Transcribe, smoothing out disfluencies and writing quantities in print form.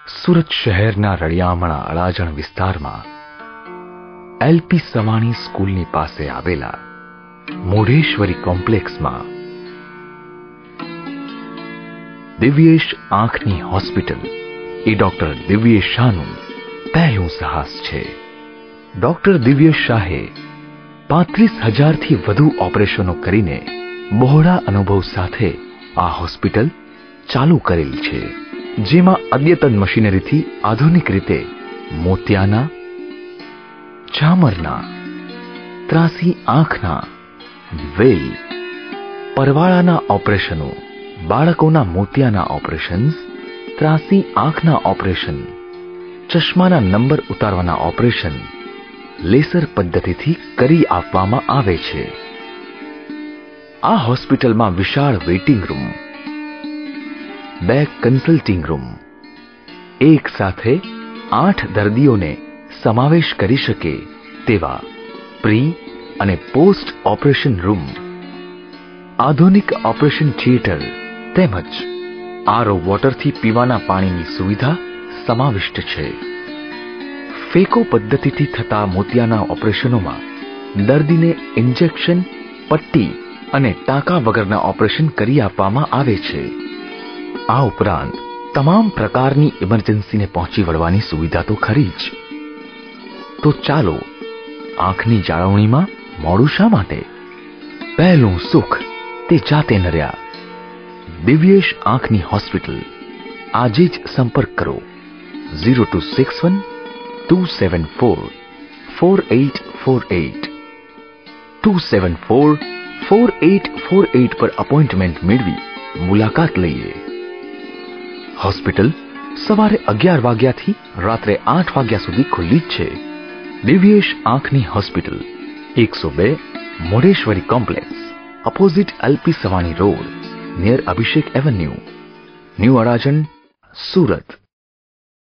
સુરત શહેરના રળિયામણા અડાજણ વિસ્તારમાં એલપી સવાણી સ્કૂલની પાસે આવેલા મોઢેશ્વરી કોમ્પ્લેક્સમાં દિવ્યેશ આંખની હોસ્પિટલ એ ડોક્ટર દિવ્યેશ શાહનું પહેલું સાહસ છે. ડોક્ટર દિવ્યેશ શાહે 35,000થી વધુ ઓપરેશનો કરીને બહોળા અનુભવ સાથે આ હોસ્પિટલ ચાલુ કરેલી છે, જેમાં અદ્યતન મશીનરીથી આધુનિક રીતે મોતિયાના, ચામરના, ત્રાસી આંખના, વેલ, પરવાળાના ઓપરેશનો, બાળકોના મોતિયાના ઓપરેશન્સ, ત્રાસી આંખના ઓપરેશન, ચશ્માના નંબર ઉતારવાના ઓપરેશન લેસર પદ્ધતિથી કરી આપવામાં આવે છે. આ હોસ્પિટલમાં વિશાળ વેઇટિંગ રૂમ, 2 કન્સલ્ટિંગ રૂમ, એક સાથે 8 દર્દીઓને સમાવેશ કરી શકે તેવા પ્રી અને પોસ્ટ ઓપરેશન રૂમ, આધુનિક ઓપરેશન થિયેટર તેમજ આરઓ વોટરથી પીવાના પાણીની સુવિધા સમાવિષ્ટ છે. ફેકો પદ્ધતિથી થતા મોતિયાના ઓપરેશનોમાં દર્દીને ઇન્જેક્શન, પટ્ટી અને ટાંકા વગરના ઓપરેશન કરી આપવામાં આવે છે. આ ઉપરાંત તમામ પ્રકારની ઇમરજન્સીને પહોંચી વળવાની સુવિધા તો ખરી જ. તો ચાલો, આંખની જાળવણીમાં મોડું શા માટે? પહેલું સુખ તે જાતે નર્યા. દિવ્યેશ આંખની હોસ્પિટલ, આજે જ સંપર્ક કરો 0261 274 4848 274 4848 પર અપોઇન્ટમેન્ટ મેળવી મુલાકાત લઈએ. હોસ્પિટલ સવારે 11 વાગ્યાથી રાત્રે 8 વાગ્યા સુધી ખુલ્લી જ છે. દિવ્યેશ આંખની hospital, 102 Modheshwari complex, opposite LP Savani road, near Abhishek avenue, new Adajan, Surat.